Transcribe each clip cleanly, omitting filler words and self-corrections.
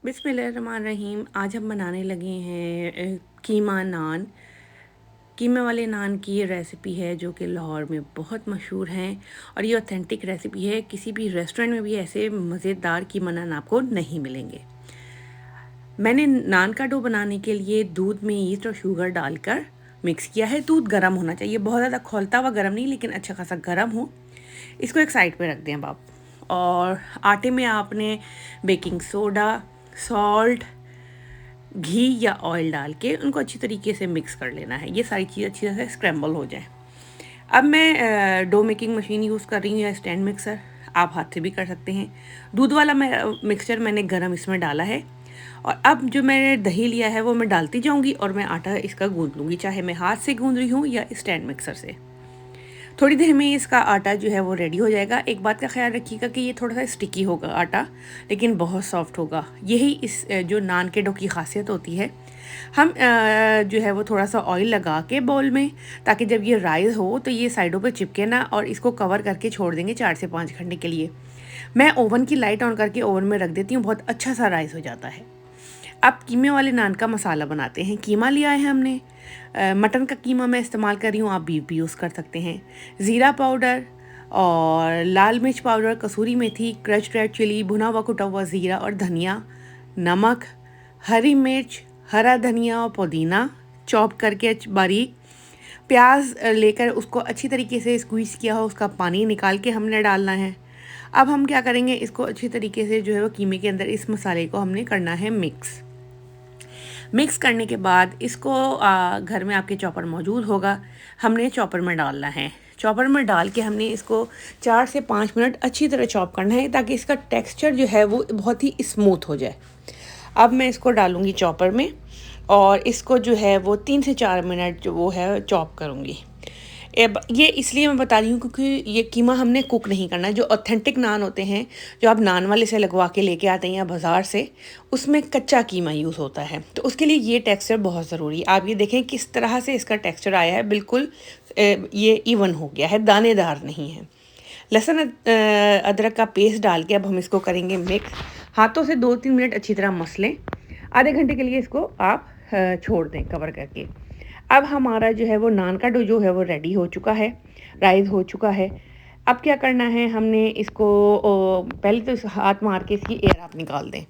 बिस्मिल्लाहिर्रहमानिर्रहीम। आज हम बनाने लगे हैं कीमा नान। कीमे वाले नान की ये रेसिपी है जो कि लाहौर में बहुत मशहूर है और ये ऑथेंटिक रेसिपी है। किसी भी रेस्टोरेंट में भी ऐसे मज़ेदार कीमा नान आपको नहीं मिलेंगे। मैंने नान का डो बनाने के लिए दूध में ईस्ट और शुगर डालकर मिक्स किया है। दूध गर्म होना चाहिए, बहुत ज़्यादा खौलता हुआ गर्म नहीं, लेकिन अच्छा खासा गर्म हो। इसको एक साइड पे रख दें अब आप। और आटे में आपने बेकिंग सोडा, सॉल्ट, घी या ऑयल डाल के उनको अच्छी तरीके से मिक्स कर लेना है। ये सारी चीज़ अच्छी तरह से स्क्रैम्बल हो जाए। अब मैं डो मेकिंग मशीन यूज़ कर रही हूँ या स्टैंड मिक्सर, आप हाथ से भी कर सकते हैं। दूध वाला मिक्सचर मैंने गरम इसमें डाला है और अब जो मैंने दही लिया है वो मैं डालती जाऊँगी और मैं आटा इसका गूंद लूँगी, चाहे मैं हाथ से गूंद रही हूँ या स्टैंड मिक्सर से। थोड़ी देर में इसका आटा जो है वो रेडी हो जाएगा। एक बात का ख्याल रखिएगा कि ये थोड़ा सा स्टिकी होगा आटा, लेकिन बहुत सॉफ्ट होगा। यही इस जो नान के डो की खासियत होती है। हम जो है वो थोड़ा सा ऑयल लगा के बाउल में, ताकि जब ये राइस हो तो ये साइडों पे चिपके ना, और इसको कवर करके छोड़ देंगे 4 से 5 घंटे के लिए। मैं ओवन की लाइट ऑन करके ओवन में रख देती हूँ, बहुत अच्छा सा राइस हो जाता है। अब कीमे वाले नान का मसाला बनाते हैं। कीमा लिया है हमने, मटन का कीमा मैं इस्तेमाल कर रही हूँ, आप बीफ भी यूज़ कर सकते हैं। ज़ीरा पाउडर और लाल मिर्च पाउडर, कसूरी मेथी, क्रश्ड रेड चिली, भुना हुआ कुटा हुआ ज़ीरा और धनिया, नमक, हरी मिर्च, हरा धनिया और पुदीना चॉप करके बारीक, प्याज लेकर उसको अच्छी तरीके से स्क्वीज़ किया हो उसका पानी निकाल के हमने डालना है। अब हम क्या करेंगे, इसको अच्छी तरीके से जो है वो कीमे के अंदर इस मसाले को हमने करना है मिक्स करने के बाद इसको घर में आपके चॉपर मौजूद होगा, हमने चॉपर में डालना है। चॉपर में डाल के हमने इसको 4 से 5 मिनट अच्छी तरह चॉप करना है, ताकि इसका टेक्सचर जो है वो बहुत ही स्मूथ हो जाए। अब मैं इसको डालूँगी चॉपर में और इसको जो है वो 3 से 4 मिनट जो वो है चॉप करूँगी। ये इसलिए मैं बता रही हूँ क्योंकि ये कीमा हमने कुक नहीं करना है। जो ऑथेंटिक नान होते हैं, जो आप नान वाले से लगवा के लेके आते हैं या बाज़ार से, उसमें कच्चा कीमा यूज़ होता है, तो उसके लिए ये टेक्सचर बहुत ज़रूरी है। आप ये देखें किस तरह से इसका टेक्सचर आया है, बिल्कुल ये इवन हो गया है, दानेदार नहीं है। लहसुन अदरक का पेस्ट डाल के अब हम इसको करेंगे मिक्स। हाथों से 2-3 मिनट अच्छी तरह मस लें। आधे घंटे के लिए इसको आप छोड़ दें कवर करके। अब हमारा जो है वो नान का डो जो है वो रेडी हो चुका है, राइस हो चुका है। अब क्या करना है, हमने इसको पहले तो इस हाथ मार के इसकी एयर आप निकाल दें।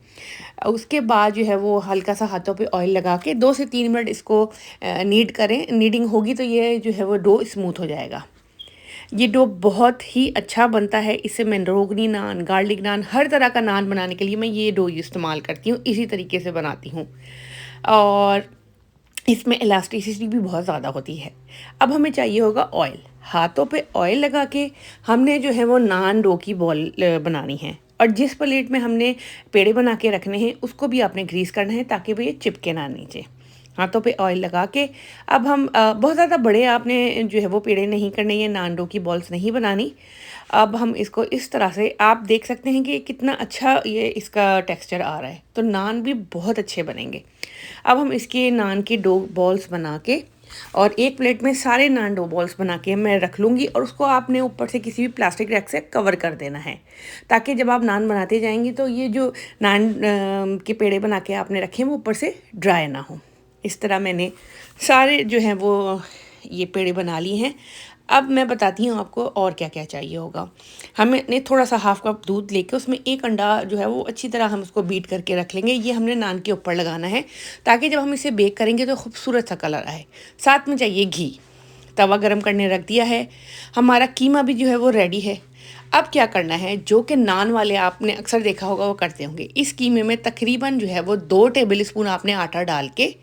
उसके बाद जो है वो हल्का सा हाथों पे ऑयल लगा के 2 से 3 मिनट इसको नीड करें। नीडिंग होगी तो ये जो है वो डो स्मूथ हो जाएगा। ये डो बहुत ही अच्छा बनता है। इससे मैं रोगनी नान, गार्लिक नान, हर तरह का नान बनाने के लिए मैं ये डो इस्तेमाल करती हूँ, इसी तरीके से बनाती हूँ। और इसमें इलास्टिसिटी भी बहुत ज़्यादा होती है। अब हमें चाहिए होगा ऑयल। हाथों पे ऑयल लगा के हमने जो है वो नान डो की बॉल बनानी है, और जिस प्लेट में हमने पेड़े बना के रखने हैं उसको भी आपने ग्रीस करना है, ताकि वो ये चिपके ना नीचे। हाथों पे ऑयल लगा के अब हम बहुत ज़्यादा बड़े आपने जो है वो पेड़े नहीं करने, ये नान डो की बॉल्स नहीं बनानी। अब हम इसको इस तरह से, आप देख सकते हैं कि कितना अच्छा ये इसका टेक्सचर आ रहा है, तो नान भी बहुत अच्छे बनेंगे। अब हम इसके नान की डो बॉल्स बना के और एक प्लेट में सारे नान डो बॉल्स बना के मैं रख लूँगी, और उसको आपने ऊपर से किसी भी प्लास्टिक रैक से कवर कर देना है, ताकि जब आप नान बनाते जाएंगी तो ये जो नान के पेड़े बना के आपने रखे हैं वो ऊपर से ड्राई ना हो। इस तरह मैंने सारे जो हैं वो ये पेड़े बना लिए हैं। अब मैं बताती हूँ आपको और क्या क्या चाहिए होगा। हमने थोड़ा सा हाफ कप दूध लेके उसमें एक अंडा जो है वो अच्छी तरह हम उसको बीट करके रख लेंगे। ये हमने नान के ऊपर लगाना है, ताकि जब हम इसे बेक करेंगे तो खूबसूरत सा कलर आए। साथ में चाहिए घी। तवा गरम करने रख दिया है। हमारा कीमा भी जो है वो रेडी है। अब क्या करना है, जो कि नान वाले आपने अक्सर देखा होगा वो करते होंगे, इस कीमे में तकरीबन जो है वो 2 टेबल स्पून आपने आटा डाल के,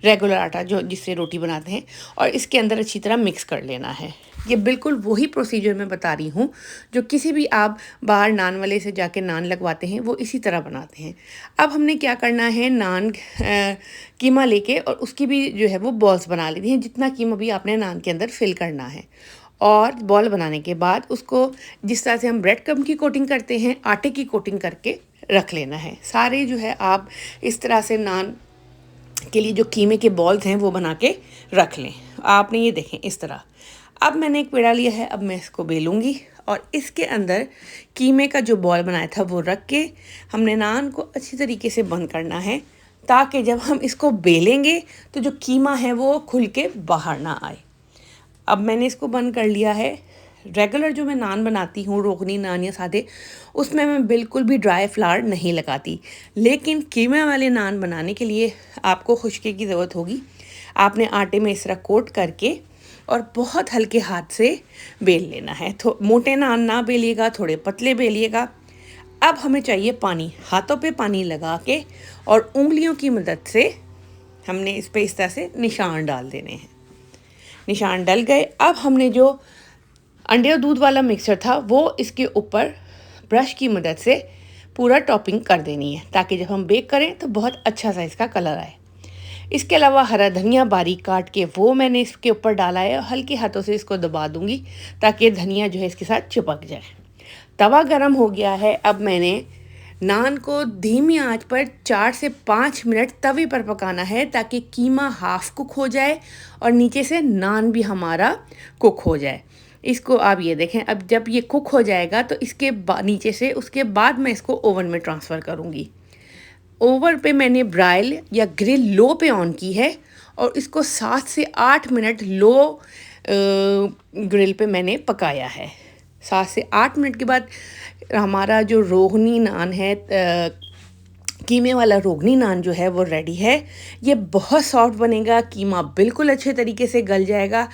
रेगुलर आटा जो जिससे रोटी बनाते हैं, और इसके अंदर अच्छी तरह मिक्स कर लेना है। ये बिल्कुल वही प्रोसीजर मैं बता रही हूँ जो किसी भी आप बाहर नान वाले से जाके नान लगवाते हैं, वो इसी तरह बनाते हैं। अब हमने क्या करना है, नान कीमा लेके और उसकी भी जो है वो बॉल्स बना लेती हैं, जितना कीमा भी आपने नान के अंदर फिल करना है। और बॉल बनाने के बाद उसको जिस तरह से हम ब्रेड क्रम्ब की कोटिंग करते हैं, आटे की कोटिंग करके रख लेना है। सारे जो है आप इस तरह से नान के लिए जो कीमे के बॉल्स हैं वो बना के रख लें। आपने ये देखें इस तरह। अब मैंने एक पेड़ा लिया है, अब मैं इसको बेलूँगी और इसके अंदर कीमे का जो बॉल बनाया था वो रख के हमने नान को अच्छी तरीके से बंद करना है, ताकि जब हम इसको बेलेंगे तो जो कीमा है वो खुल के बाहर ना आए। अब मैंने इसको बंद कर लिया है। रेगुलर जो मैं नान बनाती हूँ, रोगनी नान या सादे, उसमें मैं बिल्कुल भी ड्राई फ्लावर नहीं लगाती, लेकिन कीमे वाले नान बनाने के लिए आपको खुशके की ज़रूरत होगी। आपने आटे में इस तरह कोट करके और बहुत हल्के हाथ से बेल लेना है। तो मोटे नान ना बेलिएगा, थोड़े पतले बेलिएगा। अब हमें चाहिए पानी। हाथों पे पानी लगा के और उंगलियों की मदद से हमने इस पे इस तरह से निशान डाल देने हैं। निशान डल गए। अब हमने जो अंडे और दूध वाला मिक्सचर था वो इसके ऊपर ब्रश की मदद से पूरा टॉपिंग कर देनी है, ताकि जब हम बेक करें तो बहुत अच्छा सा इसका कलर आए। इसके अलावा हरा धनिया बारीक काट के वो मैंने इसके ऊपर डाला है और हल्के हाथों से इसको दबा दूंगी ताकि धनिया जो है इसके साथ चिपक जाए। तवा गरम हो गया है। अब मैंने नान को धीमी आंच पर 4 से 5 मिनट तवे पर पकाना है, ताकि कीमा हाफ कुक हो जाए और नीचे से नान भी हमारा कुक हो जाए। इसको आप ये देखें, अब जब ये कुक हो जाएगा तो इसके नीचे से उसके बाद मैं इसको ओवन में ट्रांसफ़र करूँगी। ओवन पे मैंने ब्राइल या ग्रिल लो पे ऑन की है और इसको 7 से 8 मिनट लो ग्रिल पे मैंने पकाया है। 7 से 8 मिनट के बाद हमारा जो रोगनी नान है, कीमे वाला रोगनी नान जो है वो रेडी है। ये बहुत सॉफ्ट बनेगा, कीमा बिल्कुल अच्छे तरीके से गल जाएगा।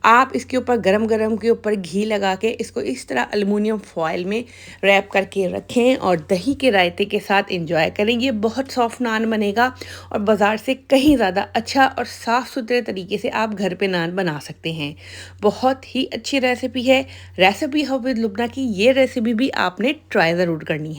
आप इसके ऊपर गरम गरम के ऊपर घी लगा के इसको इस तरह एल्युमिनियम फॉयल में रैप करके रखें और दही के रायते के साथ एंजॉय करें। ये बहुत सॉफ्ट नान बनेगा और बाज़ार से कहीं ज़्यादा अच्छा और साफ़ सुथरे तरीके से आप घर पे नान बना सकते हैं। बहुत ही अच्छी रेसिपी है। रेसिपी हब विद लुब्ना की ये रेसिपी भी आपने ट्राई ज़रूर करनी है।